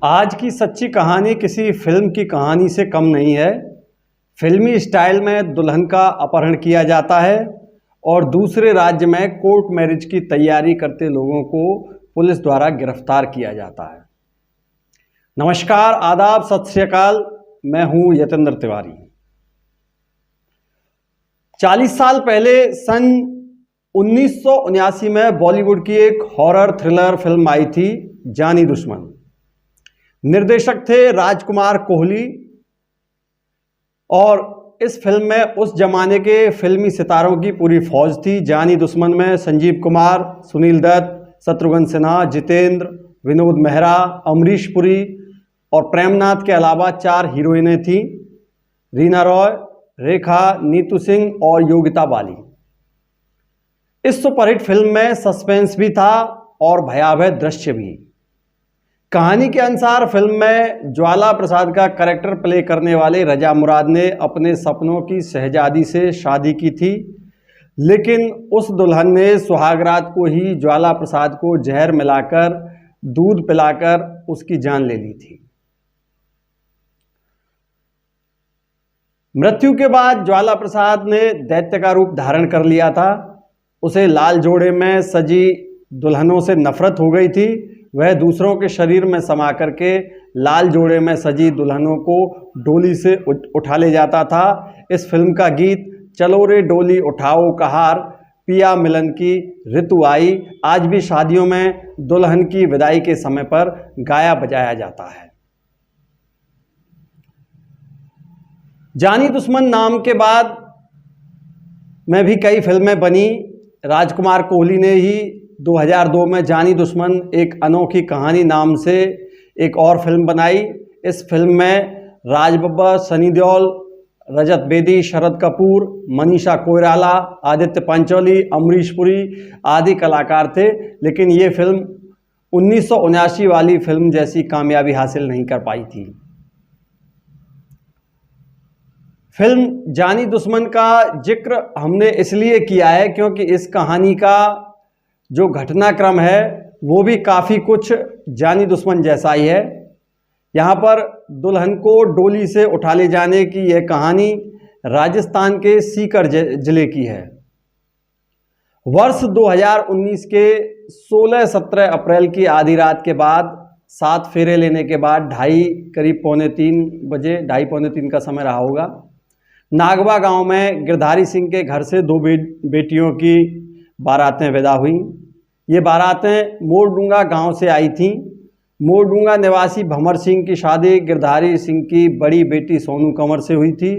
आज की सच्ची कहानी किसी फिल्म की कहानी से कम नहीं है। फिल्मी स्टाइल में दुल्हन का अपहरण किया जाता है और दूसरे राज्य में कोर्ट मैरिज की तैयारी करते लोगों को पुलिस द्वारा गिरफ्तार किया जाता है। नमस्कार, आदाब, सत श्री अकाल। मैं हूं यतेंद्र तिवारी। 40 साल पहले सन 1979 में बॉलीवुड की एक हॉरर थ्रिलर फिल्म आई थी, जानी दुश्मन। निर्देशक थे राजकुमार कोहली और इस फिल्म में उस जमाने के फिल्मी सितारों की पूरी फौज थी। जानी दुश्मन में संजीव कुमार, सुनील दत्त, शत्रुघ्न सिन्हा, जितेंद्र, विनोद मेहरा, अमरीश पुरी और प्रेमनाथ के अलावा 4 हीरोइनें थीं, रीना रॉय, रेखा, नीतू सिंह और योगिता बाली। इस सुपरहिट फिल्म में सस्पेंस भी था और भयावह दृश्य भी। कहानी के अनुसार फिल्म में ज्वाला प्रसाद का कैरेक्टर प्ले करने वाले रजा मुराद ने अपने सपनों की शहजादी से शादी की थी, लेकिन उस दुल्हन ने सुहागरात को ही ज्वाला प्रसाद को जहर मिलाकर दूध पिलाकर उसकी जान ले ली थी। मृत्यु के बाद ज्वाला प्रसाद ने दैत्य का रूप धारण कर लिया था। उसे लाल जोड़े में सजी दुल्हनों से नफरत हो गई थी। वह दूसरों के शरीर में समा करके लाल जोड़े में सजी दुल्हनों को डोली से उठा ले जाता था। इस फिल्म का गीत चलो रे डोली उठाओ कहार, पिया मिलन की ऋतु आई आज भी शादियों में दुल्हन की विदाई के समय पर गाया बजाया जाता है। जानी दुश्मन नाम के बाद में भी कई फिल्में बनी। राजकुमार कोहली ने ही 2002 में जानी दुश्मन एक अनोखी कहानी नाम से एक और फिल्म बनाई। इस फिल्म में राज बब्बर, सनी देओल, रजत बेदी, शरद कपूर, मनीषा कोइराला, आदित्य पंचोली, अमरीश पुरी आदि कलाकार थे, लेकिन ये फिल्म 1979 वाली फिल्म जैसी कामयाबी हासिल नहीं कर पाई थी। फिल्म जानी दुश्मन का जिक्र हमने इसलिए किया है क्योंकि इस कहानी का जो घटनाक्रम है वो भी काफ़ी कुछ जानी दुश्मन जैसा ही है। यहाँ पर दुल्हन को डोली से उठा ले जाने की यह कहानी राजस्थान के सीकर जिले की है। वर्ष 2019 के 16-17 अप्रैल की आधी रात के बाद 7 फेरे लेने के बाद करीब पौने 3 बजे, 2:30-3 का समय रहा होगा, नागवा गांव में गिरधारी सिंह के घर से 2 बेटियों की बारातें विदा हुई। ये बारातें मोरडूंगा गांव से आई थीं। मोरडूंगा निवासी भंवर सिंह की शादी गिरधारी सिंह की बड़ी बेटी सोनू कंवर से हुई थी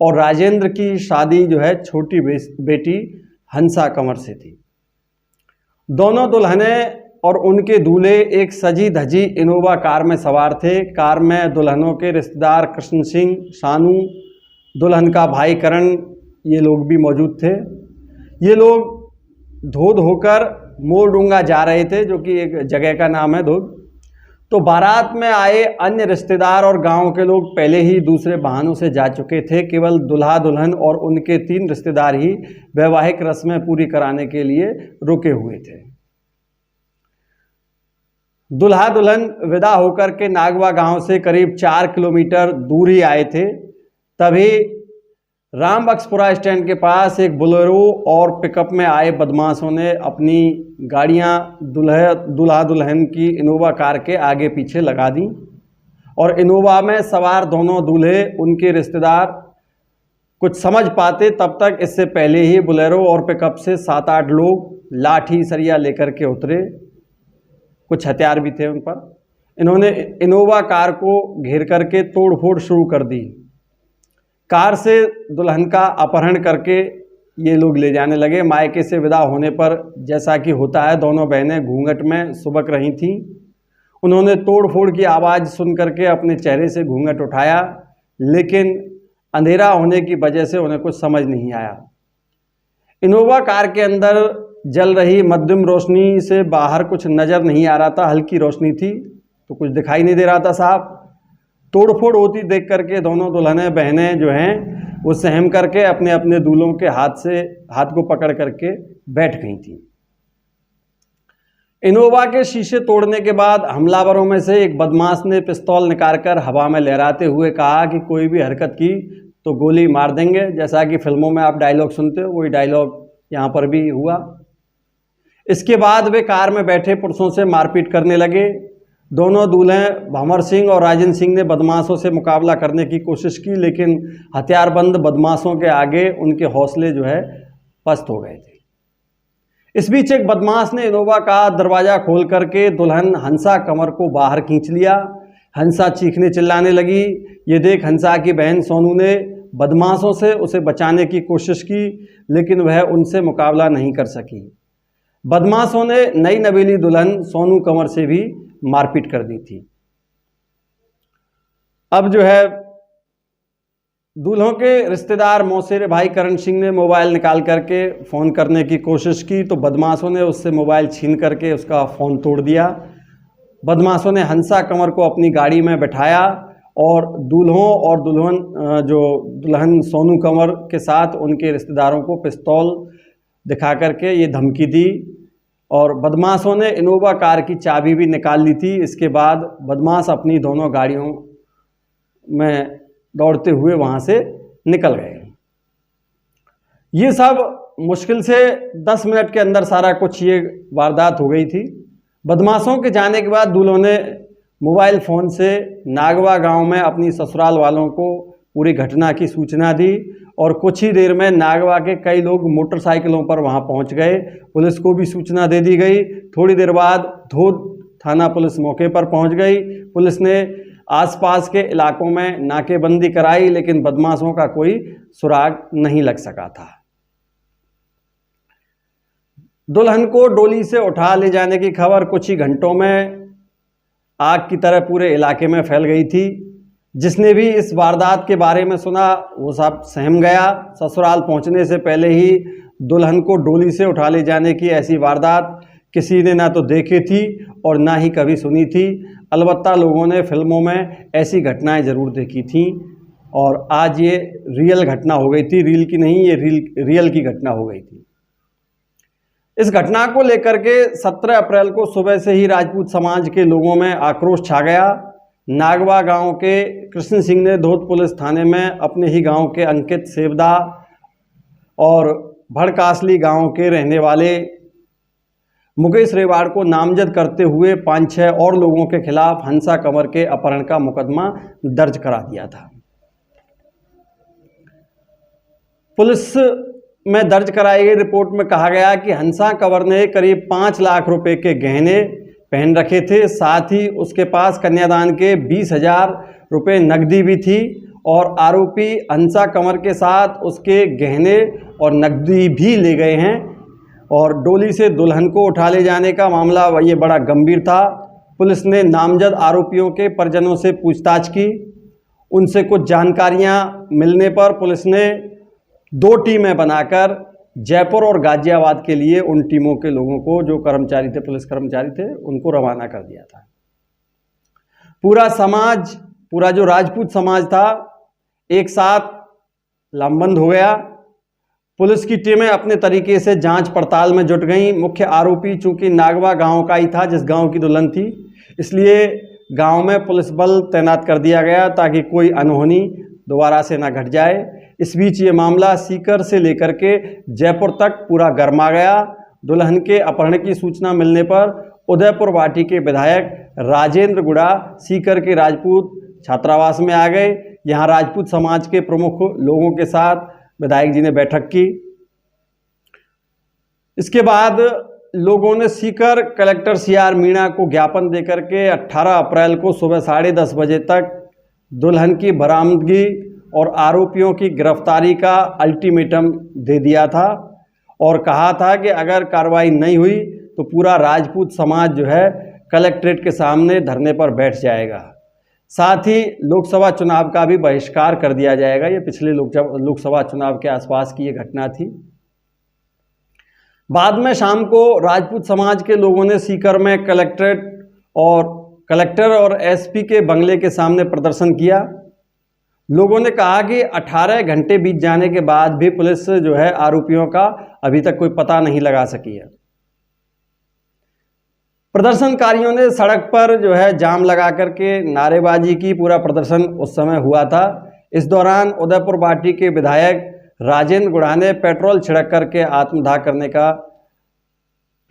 और राजेंद्र की शादी जो है छोटी बेटी हंसा कंवर से थी। दोनों दुल्हनें और उनके दूल्हे एक सजी धजी इनोवा कार में सवार थे। कार में दुल्हनों के रिश्तेदार कृष्ण सिंह, शानू, दुल्हन का भाई करण, ये लोग भी मौजूद थे। ये लोग धोद होकर मोरडूंगा जा रहे थे, जो कि एक जगह का नाम है धोद। तो बारात में आए अन्य रिश्तेदार और गांव के लोग पहले ही दूसरे वाहनों से जा चुके थे। केवल दुल्हा दुल्हन और उनके 3 रिश्तेदार ही वैवाहिक रस्में पूरी कराने के लिए रुके हुए थे। दुल्हा दुल्हन विदा होकर के नागवा गांव से करीब 4 किलोमीटर दूर ही आए थे। तभी रामबक्सपुरा स्टैंड के पास एक बोलेरो और पिकअप में आए बदमाशों ने अपनी गाड़ियां दुल्हा दुल्हन की इनोवा कार के आगे पीछे लगा दी और इनोवा में सवार दोनों दूल्हे, उनके रिश्तेदार कुछ समझ पाते तब तक इससे पहले ही बोलेरो और पिकअप से 7-8 लोग लाठी सरिया लेकर के उतरे। कुछ हथियार भी थे उन पर। इन्होंने इनोवा कार को घेर करके तोड़ फोड़ शुरू कर दी। कार से दुल्हन का अपहरण करके ये लोग ले जाने लगे। मायके से विदा होने पर जैसा कि होता है, दोनों बहनें घूंघट में सुबक रही थीं। उन्होंने तोड़ फोड़ की आवाज़ सुन करके अपने चेहरे से घूंघट उठाया, लेकिन अंधेरा होने की वजह से उन्हें कुछ समझ नहीं आया। इनोवा कार के अंदर जल रही मध्यम रोशनी से बाहर कुछ नज़र नहीं आ रहा था। हल्की रोशनी थी तो कुछ दिखाई नहीं दे रहा था साहब। तोड़फोड़ होती देख करके दोनों दुल्हनें बहनें जो हैं वो सहम करके अपने अपने दूल्हों के हाथ को पकड़ करके बैठ गई थी। इनोवा के शीशे तोड़ने के बाद हमलावरों में से एक बदमाश ने पिस्तौल निकालकर हवा में लहराते हुए कहा कि कोई भी हरकत की तो गोली मार देंगे। जैसा कि फिल्मों में आप डायलॉग सुनते हो, वही डायलॉग यहाँ पर भी हुआ। इसके बाद वे कार में बैठे पुरुषों से मारपीट करने लगे। दोनों दूल्हे भंवर सिंह और राजेंद्र सिंह ने बदमाशों से मुकाबला करने की कोशिश की, लेकिन हथियारबंद बदमाशों के आगे उनके हौसले जो है पस्त हो गए थे। इस बीच एक बदमाश ने इनोवा का दरवाजा खोल करके दुल्हन हंसा कंवर को बाहर खींच लिया। हंसा चीखने चिल्लाने लगी। ये देख हंसा की बहन सोनू ने बदमाशों से उसे बचाने की कोशिश की, लेकिन वह उनसे मुकाबला नहीं कर सकी। बदमाशों ने नई नवेली दुल्हन सोनू कंवर से भी मारपीट कर दी थी। अब जो है दूल्हों के रिश्तेदार मौसेरे भाई करण सिंह ने मोबाइल निकाल करके फ़ोन करने की कोशिश की, तो बदमाशों ने उससे मोबाइल छीन करके उसका फ़ोन तोड़ दिया। बदमाशों ने हंसा कंवर को अपनी गाड़ी में बैठाया और दूल्हों और दुल्हन सोनू कंवर के साथ उनके रिश्तेदारों को पिस्तौल दिखा करके ये धमकी दी और बदमाशों ने इनोवा कार की चाबी भी निकाल ली थी। इसके बाद बदमाश अपनी दोनों गाड़ियों में दौड़ते हुए वहाँ से निकल गए। ये सब मुश्किल से 10 मिनट के अंदर सारा कुछ ये वारदात हो गई थी। बदमाशों के जाने के बाद दूल्हों ने मोबाइल फ़ोन से नागवा गांव में अपनी ससुराल वालों को पूरी घटना की सूचना दी और कुछ ही देर में नागवा के कई लोग मोटरसाइकिलों पर वहां पहुंच गए। पुलिस को भी सूचना दे दी गई। थोड़ी देर बाद धोद थाना पुलिस मौके पर पहुंच गई। पुलिस ने आसपास के इलाकों में नाकेबंदी कराई, लेकिन बदमाशों का कोई सुराग नहीं लग सका था। दुल्हन को डोली से उठा ले जाने की खबर कुछ ही घंटों में आग की तरह पूरे इलाके में फैल गई थी। जिसने भी इस वारदात के बारे में सुना वो सब सहम गया। ससुराल पहुंचने से पहले ही दुल्हन को डोली से उठा ले जाने की ऐसी वारदात किसी ने ना तो देखी थी और ना ही कभी सुनी थी। अलबत्ता लोगों ने फिल्मों में ऐसी घटनाएं ज़रूर देखी थी और आज ये रियल घटना हो गई थी। रील की नहीं, ये रियल की घटना हो गई थी। इस घटना को लेकर के 17 अप्रैल को सुबह से ही राजपूत समाज के लोगों में आक्रोश छा गया। नागवा गांव के कृष्ण सिंह ने धोद पुलिस थाने में अपने ही गांव के अंकित सेवदा और भड़कासली गांव के रहने वाले मुकेश रेवाड़ को नामजद करते हुए 5-6 और लोगों के खिलाफ हंसा कंवर के अपहरण का मुकदमा दर्ज करा दिया था। पुलिस में दर्ज कराई गई रिपोर्ट में कहा गया कि हंसा कंवर ने करीब 5 लाख रुपए के गहने पहन रखे थे। साथ ही उसके पास कन्यादान के 20,000 रुपये नकदी भी थी और आरोपी हंसा कंवर के साथ उसके गहने और नकदी भी ले गए हैं। और डोली से दुल्हन को उठा ले जाने का मामला ये बड़ा गंभीर था। पुलिस ने नामजद आरोपियों के परिजनों से पूछताछ की। उनसे कुछ जानकारियां मिलने पर पुलिस ने 2 टीमें बनाकर जयपुर और गाजियाबाद के लिए उन टीमों के लोगों को, जो कर्मचारी थे, पुलिस कर्मचारी थे, उनको रवाना कर दिया था। पूरा समाज, पूरा जो राजपूत समाज था, एक साथ लामबंद हो गया। पुलिस की टीमें अपने तरीके से जांच पड़ताल में जुट गईं। मुख्य आरोपी चूंकि नागवा गांव का ही था, जिस गांव की दुल्हन थी, इसलिए गांव में पुलिस बल तैनात कर दिया गया ताकि कोई अनहोनी दोबारा से ना घट जाए। इस बीच ये मामला सीकर से लेकर के जयपुर तक पूरा गर्मा गया। दुल्हन के अपहरण की सूचना मिलने पर उदयपुर वाटी के विधायक राजेंद्र गुड़ा सीकर के राजपूत छात्रावास में आ गए। यहाँ राजपूत समाज के प्रमुख लोगों के साथ विधायक जी ने बैठक की। इसके बाद लोगों ने सीकर कलेक्टर CR मीणा को ज्ञापन देकर के 18 अप्रैल को सुबह 10:30 बजे तक दुल्हन की बरामदगी और आरोपियों की गिरफ्तारी का अल्टीमेटम दे दिया था और कहा था कि अगर कार्रवाई नहीं हुई तो पूरा राजपूत समाज जो है कलेक्ट्रेट के सामने धरने पर बैठ जाएगा। साथ ही लोकसभा चुनाव का भी बहिष्कार कर दिया जाएगा। ये पिछले लोकसभा चुनाव के आसपास की ये घटना थी। बाद में शाम को राजपूत समाज के लोगों ने सीकर में कलेक्टर और SP के बंगले के सामने प्रदर्शन किया। लोगों ने कहा कि 18 घंटे बीत जाने के बाद भी पुलिस जो है आरोपियों का अभी तक कोई पता नहीं लगा सकी है। प्रदर्शनकारियों ने सड़क पर जो है जाम लगा करके नारेबाजी की। पूरा प्रदर्शन उस समय हुआ था। इस दौरान उदयपुर वाटी के विधायक राजेंद्र गुढ़ा ने पेट्रोल छिड़क करके आत्मदाह करने का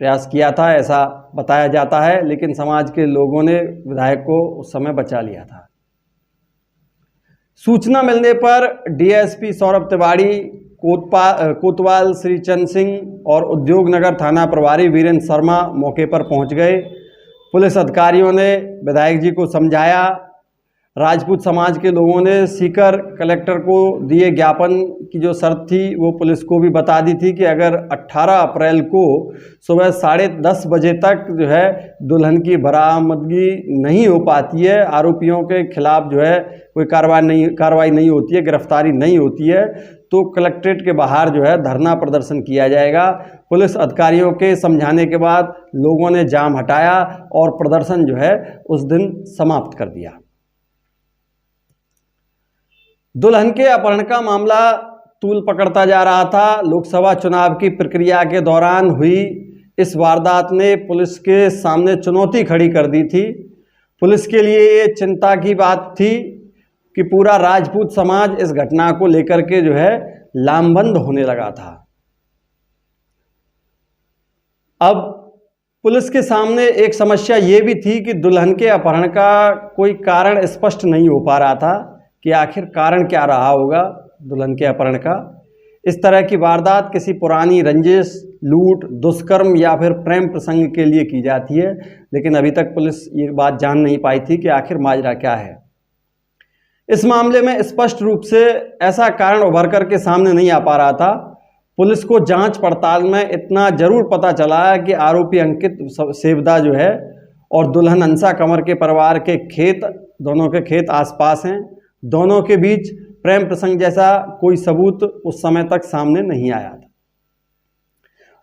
प्रयास किया था, ऐसा बताया जाता है, लेकिन समाज के लोगों ने विधायक को उस समय बचा लिया था। सूचना मिलने पर डीएसपी सौरभ तिवारी, कोतवाल श्री चंद सिंह और उद्योग नगर थाना प्रभारी वीरेंद्र शर्मा मौके पर पहुंच गए। पुलिस अधिकारियों ने विधायक जी को समझाया। राजपूत समाज के लोगों ने सीकर कलेक्टर को दिए ज्ञापन की जो शर्त थी वो पुलिस को भी बता दी थी कि अगर 18 अप्रैल को सुबह 10:30 बजे तक जो है दुल्हन की बरामदगी नहीं हो पाती है, आरोपियों के खिलाफ जो है कोई कार्रवाई नहीं होती है, गिरफ्तारी नहीं होती है, तो कलेक्ट्रेट के बाहर जो है धरना प्रदर्शन किया जाएगा। पुलिस अधिकारियों के समझाने के बाद लोगों ने जाम हटाया और प्रदर्शन जो है उस दिन समाप्त कर दिया। दुल्हन के अपहरण का मामला तूल पकड़ता जा रहा था। लोकसभा चुनाव की प्रक्रिया के दौरान हुई इस वारदात ने पुलिस के सामने चुनौती खड़ी कर दी थी। पुलिस के लिए ये चिंता की बात थी कि पूरा राजपूत समाज इस घटना को लेकर के जो है लामबंद होने लगा था। अब पुलिस के सामने एक समस्या ये भी थी कि दुल्हन के अपहरण का कोई कारण स्पष्ट नहीं हो पा रहा था कि आखिर कारण क्या रहा होगा दुल्हन के अपहरण का। इस तरह की वारदात किसी पुरानी रंजिश, लूट, दुष्कर्म या फिर प्रेम प्रसंग के लिए की जाती है, लेकिन अभी तक पुलिस ये बात जान नहीं पाई थी कि आखिर माजरा क्या है। इस मामले में स्पष्ट रूप से ऐसा कारण उभर कर के सामने नहीं आ पा रहा था। पुलिस को जांच पड़ताल में इतना जरूर पता चला कि आरोपी अंकित सेवदा जो है और दुल्हन अंसा कंवर के परिवार के खेत, दोनों के खेत आसपास हैं। दोनों के बीच प्रेम प्रसंग जैसा कोई सबूत उस समय तक सामने नहीं आया था।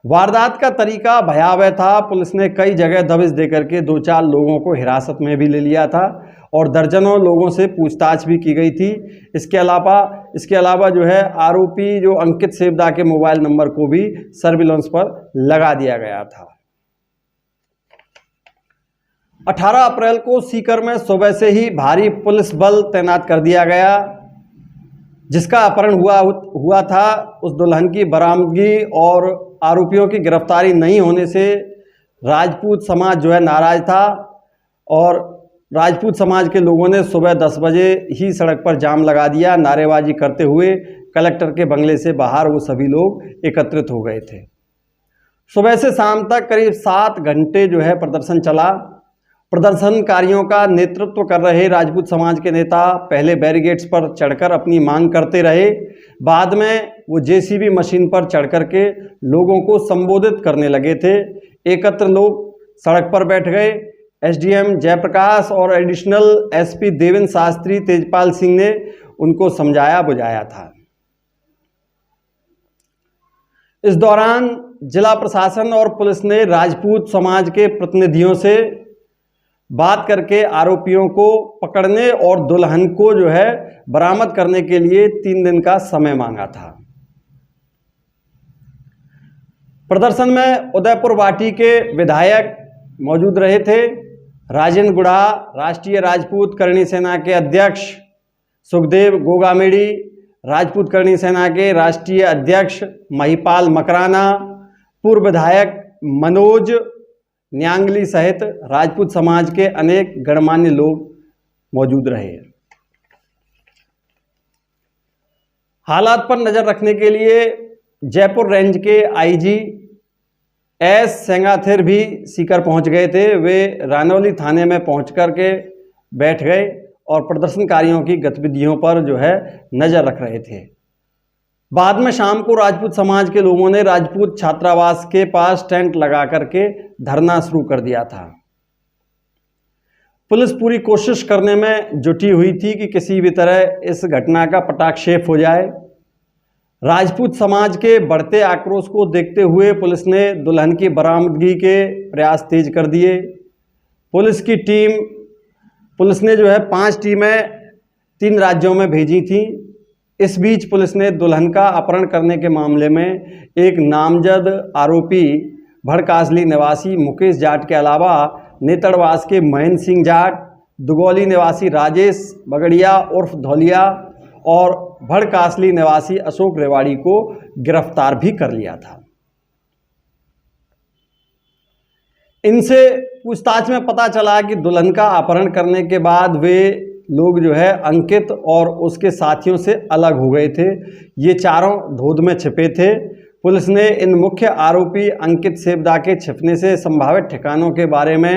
वारदात का तरीका भयावह था। पुलिस ने कई जगह दबिश देकर के 2-4 लोगों को हिरासत में भी ले लिया था और दर्जनों लोगों से पूछताछ भी की गई थी। इसके अलावा जो है आरोपी जो अंकित सेवदा के मोबाइल नंबर को भी सर्विलांस पर लगा दिया गया था। 18 अप्रैल को सीकर में सुबह से ही भारी पुलिस बल तैनात कर दिया गया। जिसका अपहरण हुआ था उस दुल्हन की बरामदगी और आरोपियों की गिरफ्तारी नहीं होने से राजपूत समाज जो है नाराज था और राजपूत समाज के लोगों ने सुबह 10 बजे ही सड़क पर जाम लगा दिया। नारेबाजी करते हुए कलेक्टर के बंगले से बाहर वो सभी लोग एकत्रित हो गए थे। सुबह से शाम तक करीब 7 घंटे जो है प्रदर्शन चला। प्रदर्शनकारियों का नेतृत्व कर रहे राजपूत समाज के नेता पहले बैरिकेड्स पर चढ़कर अपनी मांग करते रहे। बाद में वो जेसीबी मशीन पर चढ़कर के लोगों को संबोधित करने लगे थे। एकत्र लोग सड़क पर बैठ गए। एसडीएम जयप्रकाश और एडिशनल एसपी देवेंद्र शास्त्री तेजपाल सिंह ने उनको समझाया बुझाया था। इस दौरान जिला प्रशासन और पुलिस ने राजपूत समाज के प्रतिनिधियों से बात करके आरोपियों को पकड़ने और दुल्हन को जो है बरामद करने के लिए 3 दिन का समय मांगा था। प्रदर्शन में उदयपुर वाटी के विधायक मौजूद रहे थे। राजेंद्र गुढ़ा, राष्ट्रीय राजपूत करणी सेना के अध्यक्ष सुखदेव गोगामेड़ी, राजपूत करणी सेना के राष्ट्रीय अध्यक्ष महिपाल मकराना, पूर्व विधायक मनोज न्यांगली सहित राजपूत समाज के अनेक गणमान्य लोग मौजूद रहे। हालात पर नजर रखने के लिए जयपुर रेंज के आईजी एस सेंगाथिर भी सीकर पहुंच गए थे। वे रानौली थाने में पहुंच कर के बैठ गए और प्रदर्शनकारियों की गतिविधियों पर जो है नजर रख रहे थे। बाद में शाम को राजपूत समाज के लोगों ने राजपूत छात्रावास के पास टेंट लगा करके धरना शुरू कर दिया था। पुलिस पूरी कोशिश करने में जुटी हुई थी कि किसी भी तरह इस घटना का पटाक्षेप हो जाए। राजपूत समाज के बढ़ते आक्रोश को देखते हुए पुलिस ने दुल्हन की बरामदगी के प्रयास तेज कर दिए। पुलिस ने जो है 5 टीमें 3 राज्यों में भेजी थी। इस बीच पुलिस ने दुल्हन का अपहरण करने के मामले में एक नामजद आरोपी भड़कासली निवासी मुकेश जाट के अलावा नेतड़वास के महेंद्र सिंह जाट, दुगौली निवासी राजेश बगड़िया उर्फ धौलिया और भड़कासली निवासी अशोक रेवाड़ी को गिरफ्तार भी कर लिया था। इनसे पूछताछ में पता चला कि दुल्हन का अपहरण करने के बाद वे लोग जो है अंकित और उसके साथियों से अलग हो गए थे। ये चारों धोध में छिपे थे। पुलिस ने इन मुख्य आरोपी अंकित सेबदा के छिपने से संभावित ठिकानों के बारे में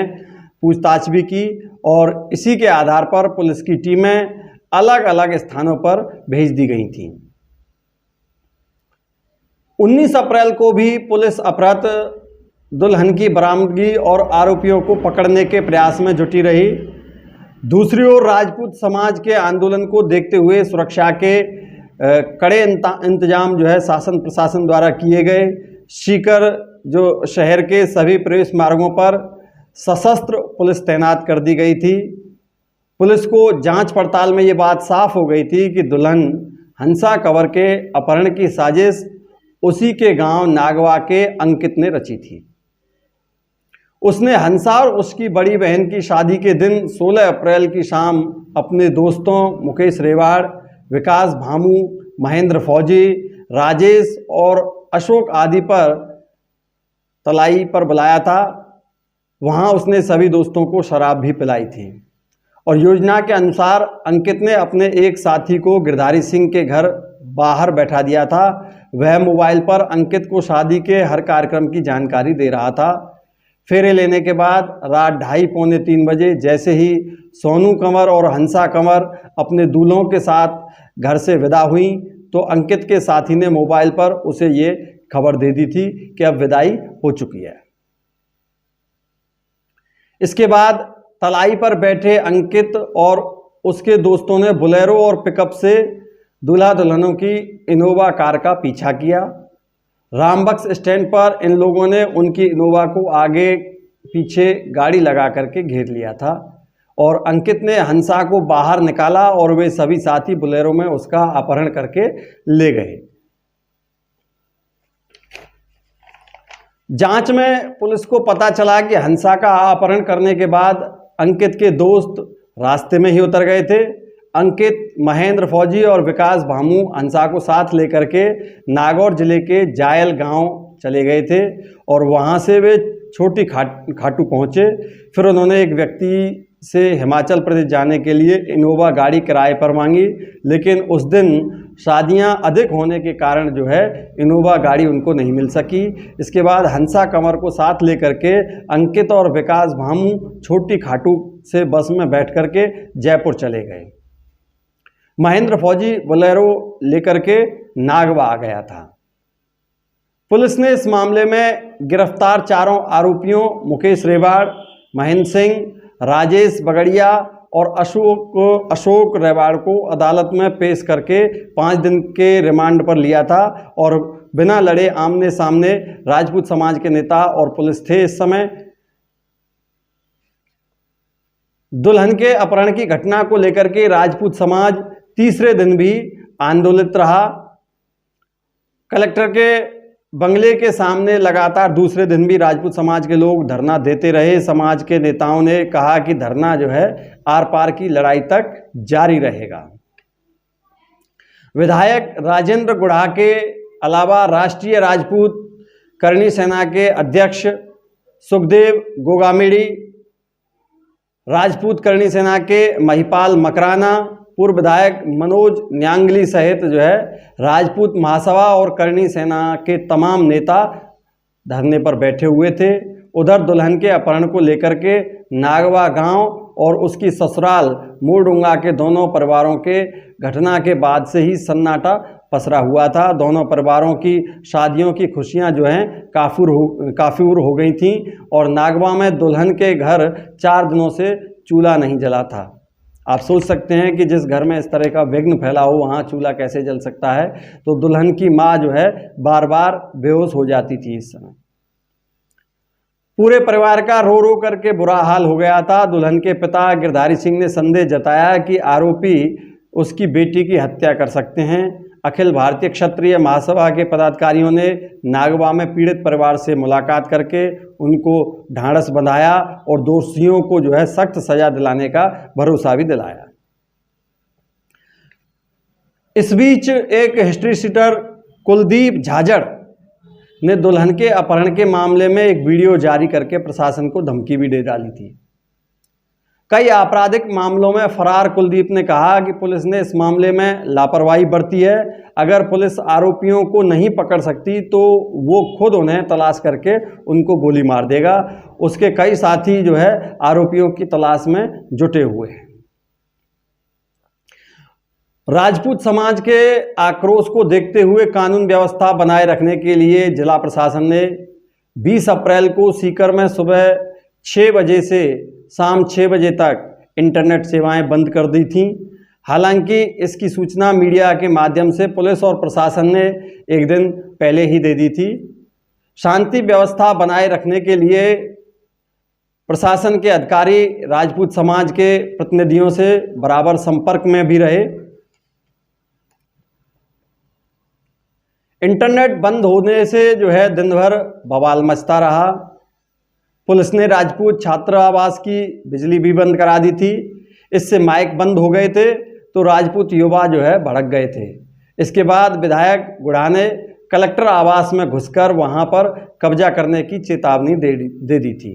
पूछताछ भी की और इसी के आधार पर पुलिस की टीमें अलग अलग स्थानों पर भेज दी गई थीं। 19 अप्रैल को भी पुलिस अपहृत दुल्हन की बरामदगी और आरोपियों को पकड़ने के प्रयास में जुटी रही। दूसरी ओर राजपूत समाज के आंदोलन को देखते हुए सुरक्षा के कड़े इंतजाम जो है शासन प्रशासन द्वारा किए गए। सीकर जो शहर के सभी प्रवेश मार्गों पर सशस्त्र पुलिस तैनात कर दी गई थी। पुलिस को जांच पड़ताल में ये बात साफ हो गई थी कि दुल्हन हंसा कंवर के अपहरण की साजिश उसी के गांव नागवा के अंकित ने रची थी। उसने हंसा और उसकी बड़ी बहन की शादी के दिन 16 अप्रैल की शाम अपने दोस्तों मुकेश रेवाड़, विकास भामू, महेंद्र फौजी, राजेश और अशोक आदि पर तलाई पर बुलाया था। वहां उसने सभी दोस्तों को शराब भी पिलाई थी और योजना के अनुसार अंकित ने अपने एक साथी को गिरधारी सिंह के घर बाहर बैठा दिया था। वह मोबाइल पर अंकित को शादी के हर कार्यक्रम की जानकारी दे रहा था। फेरे लेने के बाद रात 2:30 पौने 3 बजे जैसे ही सोनू कंवर और हंसा कंवर अपने दूल्हों के साथ घर से विदा हुई तो अंकित के साथी ने मोबाइल पर उसे ये खबर दे दी थी कि अब विदाई हो चुकी है। इसके बाद तलाई पर बैठे अंकित और उसके दोस्तों ने बोलेरो और पिकअप से दूल्हा दुल्हनों की इनोवा कार का पीछा किया। रामबक्स स्टैंड पर इन लोगों ने उनकी इनोवा को आगे पीछे गाड़ी लगा करके घेर लिया था और अंकित ने हंसा को बाहर निकाला और वे सभी साथी बोलेरो में उसका अपहरण करके ले गए। जांच में पुलिस को पता चला कि हंसा का अपहरण करने के बाद अंकित के दोस्त रास्ते में ही उतर गए थे। अंकित, महेंद्र फौजी और विकास भामू हंसा को साथ लेकर के नागौर जिले के जायल गांव चले गए थे और वहां से वे छोटी खाटू पहुंचे। फिर उन्होंने एक व्यक्ति से हिमाचल प्रदेश जाने के लिए इनोवा गाड़ी किराए पर मांगी, लेकिन उस दिन शादियां अधिक होने के कारण जो है इनोवा गाड़ी उनको नहीं मिल सकी। इसके बाद हंसा कंवर को साथ लेकर के अंकित और विकास भामू छोटी खाटू से बस में बैठ करके जयपुर चले गए। महेंद्र फौजी बोलेरो लेकर के नागवा आ गया था। पुलिस ने इस मामले में गिरफ्तार चारों आरोपियों मुकेश रेवाड़, महेंद्र सिंह, राजेश बगड़िया और अशोक रेवाड़ को अदालत में पेश करके 5 दिन के रिमांड पर लिया था और बिना लड़े आमने सामने राजपूत समाज के नेता और पुलिस थे। इस समय दुल्हन के अपहरण की घटना को लेकर के राजपूत समाज तीसरे दिन भी आंदोलित रहा। कलेक्टर के बंगले के सामने लगातार दूसरे दिन भी राजपूत समाज के लोग धरना देते रहे। समाज के नेताओं ने कहा कि धरना जो है आर पार की लड़ाई तक जारी रहेगा। विधायक राजेंद्र गुढ़ा के अलावा राष्ट्रीय राजपूत करणी सेना के अध्यक्ष सुखदेव गोगामेड़ी, राजपूत करणी सेना के महिपाल मकराना, पूर्व विधायक मनोज न्यांगली सहित जो है राजपूत महासभा और करणी सेना के तमाम नेता धरने पर बैठे हुए थे। उधर दुल्हन के अपहरण को लेकर के नागवा गांव और उसकी ससुराल मोरडूंगा के दोनों परिवारों के घटना के बाद से ही सन्नाटा पसरा हुआ था। दोनों परिवारों की शादियों की खुशियां जो हैं काफूर हो गई थीं और नागवा में दुल्हन के घर 4 दिनों से चूल्हा नहीं जला था। आप सोच सकते हैं कि जिस घर में इस तरह का विघ्न फैला हो वहाँ चूल्हा कैसे जल सकता है। तो दुल्हन की माँ जो है बार बार बेहोश हो जाती थी। इस समय पूरे परिवार का रो रो करके बुरा हाल हो गया था। दुल्हन के पिता गिरधारी सिंह ने संदेह जताया कि आरोपी उसकी बेटी की हत्या कर सकते हैं। अखिल भारतीय क्षत्रिय महासभा के पदाधिकारियों ने नागवा में पीड़ित परिवार से मुलाकात करके उनको ढांढस बंधाया और दोषियों को जो है सख्त सजा दिलाने का भरोसा भी दिलाया। इस बीच एक हिस्ट्री शीटर कुलदीप झाझड़ ने दुल्हन के अपहरण के मामले में एक वीडियो जारी करके प्रशासन को धमकी भी दे डाली थी। कई आपराधिक मामलों में फरार कुलदीप ने कहा कि पुलिस ने इस मामले में लापरवाही बरती है। अगर पुलिस आरोपियों को नहीं पकड़ सकती तो वो खुद उन्हें तलाश करके उनको गोली मार देगा। उसके कई साथी जो है आरोपियों की तलाश में जुटे हुए हैं। राजपूत समाज के आक्रोश को देखते हुए कानून व्यवस्था बनाए रखने के लिए जिला प्रशासन ने 20 अप्रैल को सीकर में सुबह 6 बजे से शाम 6 बजे तक इंटरनेट सेवाएं बंद कर दी थीं। हालांकि इसकी सूचना मीडिया के माध्यम से पुलिस और प्रशासन ने एक दिन पहले ही दे दी थी। शांति व्यवस्था बनाए रखने के लिए प्रशासन के अधिकारी राजपूत समाज के प्रतिनिधियों से बराबर संपर्क में भी रहे। इंटरनेट बंद होने से जो है दिन भर बवाल मचता रहा। पुलिस ने राजपूत छात्रावास की बिजली भी बंद करा दी थी। इससे माइक बंद हो गए थे तो राजपूत युवा जो है भड़क गए थे। इसके बाद विधायक गुढ़ा ने कलेक्टर आवास में घुसकर वहां पर कब्जा करने की चेतावनी दे दी थी।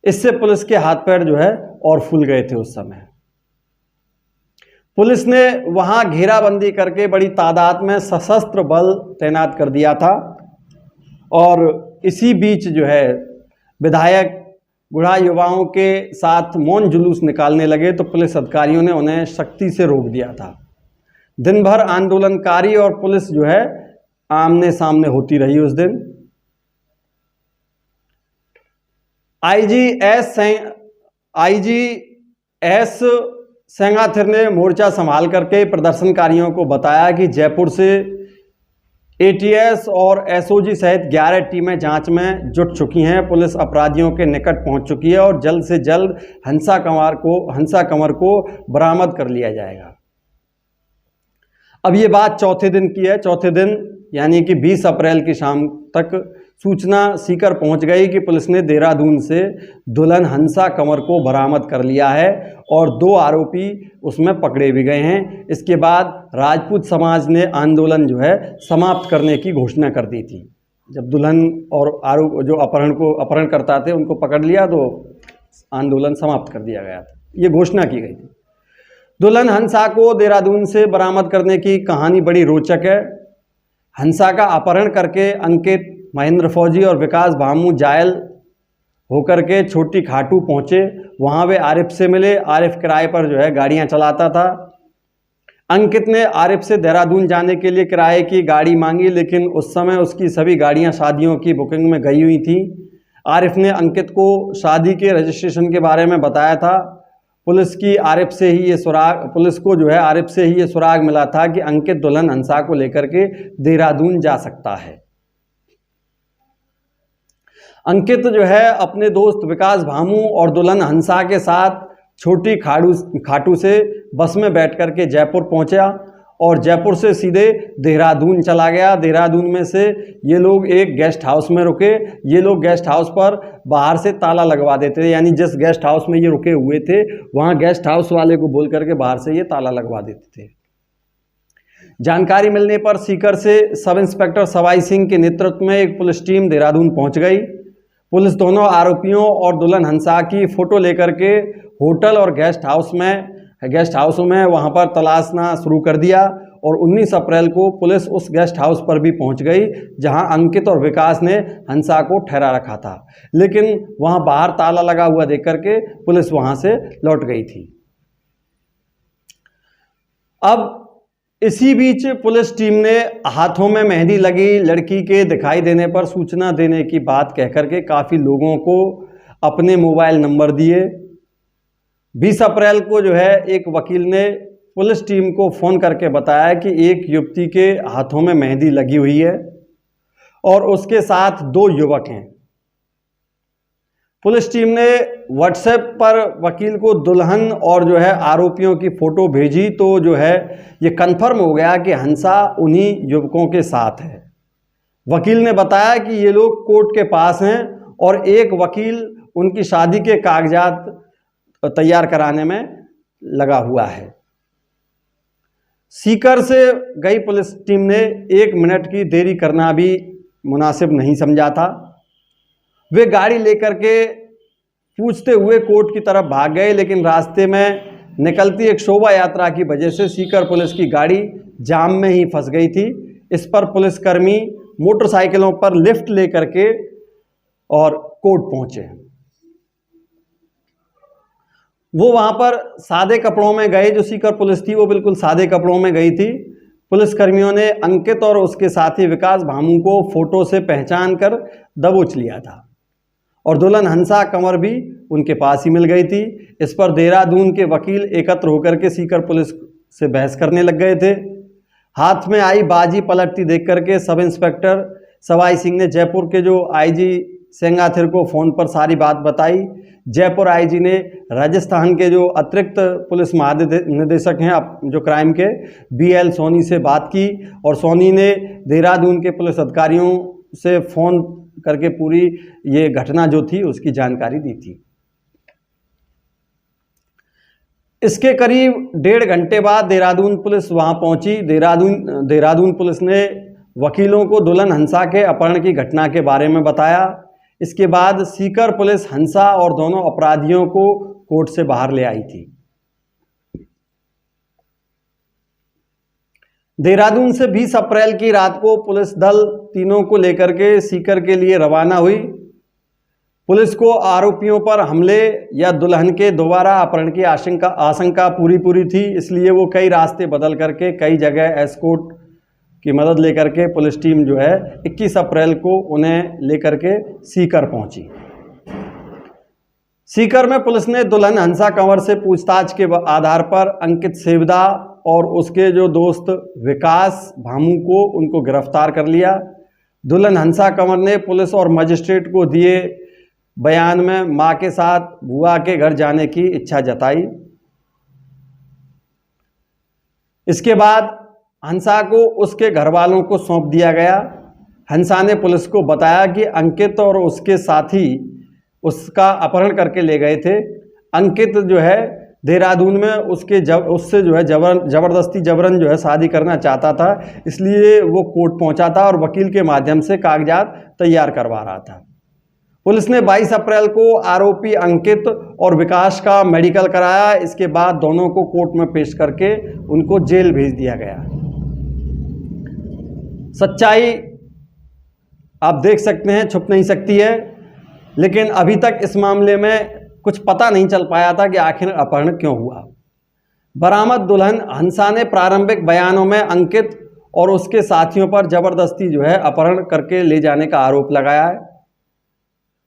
इससे पुलिस के हाथ पैर जो है और फूल गए थे। उस समय पुलिस ने वहां घेराबंदी करके बड़ी तादाद में सशस्त्र बल तैनात कर दिया था और इसी बीच जो है विधायक गुढ़ा युवाओं के साथ मौन जुलूस निकालने लगे तो पुलिस अधिकारियों ने उन्हें सख्ती से रोक दिया था। दिन भर आंदोलनकारी और पुलिस जो है आमने सामने होती रही। उस दिन आईजीएस सेंगाथिर ने मोर्चा संभाल करके प्रदर्शनकारियों को बताया कि जयपुर से एटीएस और एसओजी सहित 11 टीमें जांच में जुट चुकी हैं। पुलिस अपराधियों के निकट पहुंच चुकी है और जल्द से जल्द हंसा कंवर को बरामद कर लिया जाएगा। अब ये बात चौथे दिन की है। चौथे दिन यानी कि 20 अप्रैल की शाम तक सूचना सीकर पहुंच गई कि पुलिस ने देहरादून से दुल्हन हंसा कंवर को बरामद कर लिया है और 2 आरोपी उसमें पकड़े भी गए हैं। इसके बाद राजपूत समाज ने आंदोलन जो है समाप्त करने की घोषणा कर दी थी। जब दुल्हन और जो अपहरण करता थे उनको पकड़ लिया तो आंदोलन समाप्त कर दिया गया था, ये घोषणा की गई थी। दुल्हन हंसा को देहरादून से बरामद करने की कहानी बड़ी रोचक है। हंसा का अपहरण करके अंकित, महेंद्र फौजी और विकास भामू जायल होकर के छोटी खाटू पहुंचे। वहां वे आरिफ से मिले। आरिफ किराए पर जो है गाड़ियां चलाता था। अंकित ने आरिफ से देहरादून जाने के लिए किराए की गाड़ी मांगी, लेकिन उस समय उसकी सभी गाड़ियां शादियों की बुकिंग में गई हुई थी। आरिफ ने अंकित को शादी के रजिस्ट्रेशन के बारे में बताया था। पुलिस को जो है आरिफ से ही ये सुराग मिला था कि अंकित दुल्हन हंसा को लेकर के देहरादून जा सकता है। अंकित जो है अपने दोस्त विकास भामू और दुल्हन हंसा के साथ छोटी खाटू से बस में बैठ करके जयपुर पहुंचा और जयपुर से सीधे देहरादून चला गया। देहरादून में से ये लोग एक गेस्ट हाउस में रुके। ये लोग गेस्ट हाउस पर बाहर से ताला लगवा देते थे, यानी जिस गेस्ट हाउस में ये रुके हुए थे वहाँ गेस्ट हाउस वाले को बोल करके बाहर से ये ताला लगवा देते थे। जानकारी मिलने पर सीकर से सब इंस्पेक्टर सवाई सिंह के नेतृत्व में एक पुलिस टीम देहरादून पहुँच गई। पुलिस दोनों आरोपियों और दुल्हन हंसा की फ़ोटो लेकर के होटल और गेस्ट हाउसों में वहां पर तलाशना शुरू कर दिया और 19 अप्रैल को पुलिस उस गेस्ट हाउस पर भी पहुंच गई जहां अंकित और विकास ने हंसा को ठहरा रखा था, लेकिन वहां बाहर ताला लगा हुआ देख करके पुलिस वहां से लौट गई थी। अब इसी बीच पुलिस टीम ने हाथों में मेहंदी लगी लड़की के दिखाई देने पर सूचना देने की बात कहकर के काफ़ी लोगों को अपने मोबाइल नंबर दिए। 20 अप्रैल को जो है एक वकील ने पुलिस टीम को फ़ोन करके बताया कि एक युवती के हाथों में मेहंदी लगी हुई है और उसके साथ 2 युवक हैं। पुलिस टीम ने व्हाट्सएप पर वकील को दुल्हन और जो है आरोपियों की फ़ोटो भेजी तो जो है ये कन्फर्म हो गया कि हंसा उन्हीं युवकों के साथ है। वकील ने बताया कि ये लोग कोर्ट के पास हैं और एक वकील उनकी शादी के कागजात तैयार कराने में लगा हुआ है। सीकर से गई पुलिस टीम ने 1 मिनट की देरी करना भी मुनासिब नहीं समझा था। वे गाड़ी लेकर के पूछते हुए कोर्ट की तरफ भाग गए, लेकिन रास्ते में निकलती एक शोभा यात्रा की वजह से सीकर पुलिस की गाड़ी जाम में ही फंस गई थी। इस पर पुलिसकर्मी मोटरसाइकिलों पर लिफ्ट लेकर के और कोर्ट पहुंचे। वो वहां पर सादे कपड़ों में गए, जो सीकर पुलिस थी वो बिल्कुल सादे कपड़ों में गई थी। पुलिसकर्मियों ने अंकित और उसके साथी विकास भामू को फोटो से पहचान कर दबोच लिया था और दुल्हन हंसा कंवर भी उनके पास ही मिल गई थी। इस पर देहरादून के वकील एकत्र होकर के सीकर पुलिस से बहस करने लग गए थे। हाथ में आई बाजी पलटती देख करके सब इंस्पेक्टर सवाई सिंह ने जयपुर के जो आईजी सेंगाथिर को फ़ोन पर सारी बात बताई। जयपुर आईजी ने राजस्थान के जो अतिरिक्त पुलिस महानिदेशक हैं जो क्राइम के BL सोनी से बात की और सोनी ने देहरादून के पुलिस अधिकारियों से फ़ोन करके पूरी ये घटना जो थी उसकी जानकारी दी थी। इसके करीब 1.5 घंटे बाद देहरादून पुलिस वहां पहुंची। देहरादून पुलिस ने वकीलों को दुल्हन हंसा के अपहरण की घटना के बारे में बताया। इसके बाद सीकर पुलिस हंसा और दोनों अपराधियों को कोर्ट से बाहर ले आई थी। देहरादून से 20 अप्रैल की रात को पुलिस दल तीनों को लेकर के सीकर के लिए रवाना हुई। पुलिस को आरोपियों पर हमले या दुल्हन के दोबारा अपहरण की आशंका पूरी थी, इसलिए वो कई रास्ते बदल करके कई जगह एस्कॉर्ट की मदद लेकर के पुलिस टीम जो है 21 अप्रैल को उन्हें लेकर के सीकर पहुंची। सीकर में पुलिस ने दुल्हन हंसा कंवर से पूछताछ के आधार पर अंकित सेवदा और उसके जो दोस्त विकास भामू को उनको गिरफ्तार कर लिया। दुल्हन हंसा कंवर ने पुलिस और मजिस्ट्रेट को दिए बयान में मां के साथ बुआ के घर जाने की इच्छा जताई। इसके बाद हंसा को उसके घर वालों को सौंप दिया गया। हंसा ने पुलिस को बताया कि अंकित और उसके साथी उसका अपहरण करके ले गए थे। अंकित जो है देहरादून में उससे जो है जबरन जो है शादी करना चाहता था, इसलिए वो कोर्ट पहुंचा था और वकील के माध्यम से कागजात तैयार करवा रहा था। पुलिस ने 22 अप्रैल को आरोपी अंकित और विकास का मेडिकल कराया। इसके बाद दोनों को कोर्ट में पेश करके उनको जेल भेज दिया गया। सच्चाई आप देख सकते हैं छुप नहीं सकती है, लेकिन अभी तक इस मामले में कुछ पता नहीं चल पाया था कि आखिर अपहरण क्यों हुआ। बरामद दुल्हन हंसा ने प्रारंभिक बयानों में अंकित और उसके साथियों पर जबरदस्ती जो है अपहरण करके ले जाने का आरोप लगाया है।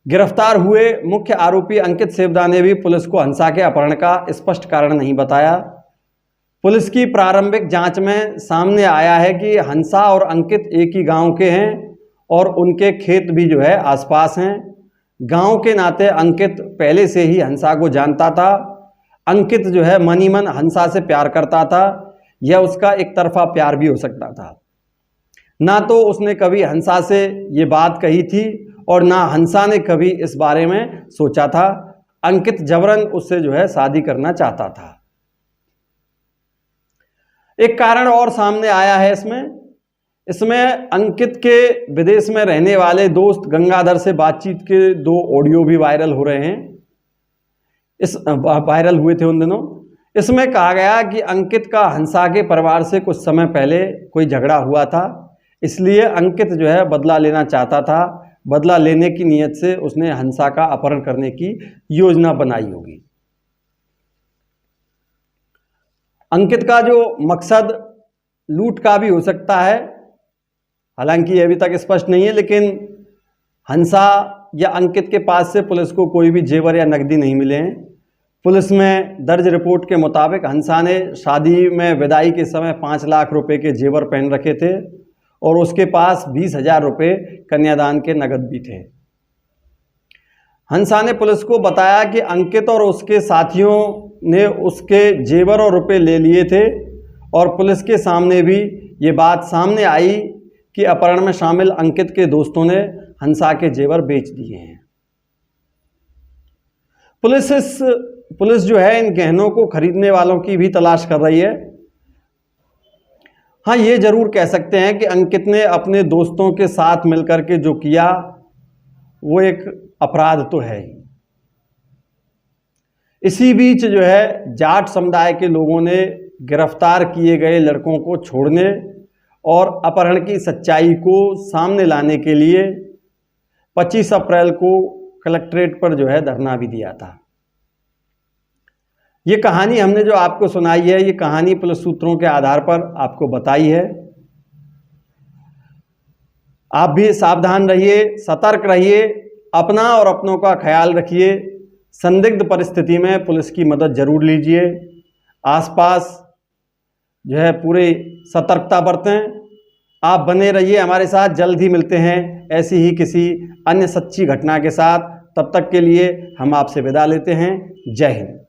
गिरफ्तार हुए मुख्य आरोपी अंकित सेवदा ने भी पुलिस को हंसा के अपहरण का स्पष्ट कारण नहीं बताया। पुलिस की प्रारंभिक जांच में सामने आया है कि हंसा और अंकित एक ही गांव के हैं और उनके खेत भी जो है आसपास हैं। गांव के नाते अंकित पहले से ही हंसा को जानता था। अंकित जो है मनी मन हंसा से प्यार करता था, यह उसका एक तरफा प्यार भी हो सकता था। ना तो उसने कभी हंसा से ये बात कही थी और ना हंसा ने कभी इस बारे में सोचा था। अंकित जबरन उससे जो है शादी करना चाहता था। एक कारण और सामने आया है इसमें अंकित के विदेश में रहने वाले दोस्त गंगाधर से बातचीत के 2 ऑडियो भी वायरल हो रहे हैं। वायरल हुए थे उन दिनों। इसमें कहा गया कि अंकित का हंसा के परिवार से कुछ समय पहले कोई झगड़ा हुआ था, इसलिए अंकित जो है बदला लेना चाहता था। बदला लेने की नीयत से उसने हंसा का अपहरण करने की योजना बनाई होगी। अंकित का जो मकसद लूट का भी हो सकता है, हालांकि यह अभी तक स्पष्ट नहीं है, लेकिन हंसा या अंकित के पास से पुलिस को कोई भी जेवर या नकदी नहीं मिले हैं। पुलिस में दर्ज रिपोर्ट के मुताबिक हंसा ने शादी में विदाई के समय 5 लाख रुपए के जेवर पहन रखे थे और उसके पास 20,000 रुपये कन्यादान के नगद भी थे। हंसा ने पुलिस को बताया कि अंकित और उसके साथियों ने उसके जेवर और रुपए ले लिए थे और पुलिस के सामने भी ये बात सामने आई कि अपहरण में शामिल अंकित के दोस्तों ने हंसा के जेवर बेच दिए हैं। पुलिस जो है इन गहनों को खरीदने वालों की भी तलाश कर रही है। हाँ, ये जरूर कह सकते हैं कि अंकित ने अपने दोस्तों के साथ मिलकर के जो किया वो एक अपराध तो है ही। इसी बीच जो है जाट समुदाय के लोगों ने गिरफ्तार किए गए लड़कों को छोड़ने और अपहरण की सच्चाई को सामने लाने के लिए 25 अप्रैल को कलेक्ट्रेट पर जो है धरना भी दिया था। ये कहानी हमने जो आपको सुनाई है, ये कहानी पुलिस सूत्रों के आधार पर आपको बताई है। आप भी सावधान रहिए, सतर्क रहिए, अपना और अपनों का ख्याल रखिए। संदिग्ध परिस्थिति में पुलिस की मदद जरूर लीजिए। आसपास जो है पूरी सतर्कता बरतें। आप बने रहिए हमारे साथ, जल्द ही मिलते हैं ऐसी ही किसी अन्य सच्ची घटना के साथ। तब तक के लिए हम आपसे विदा लेते हैं। जय हिंद।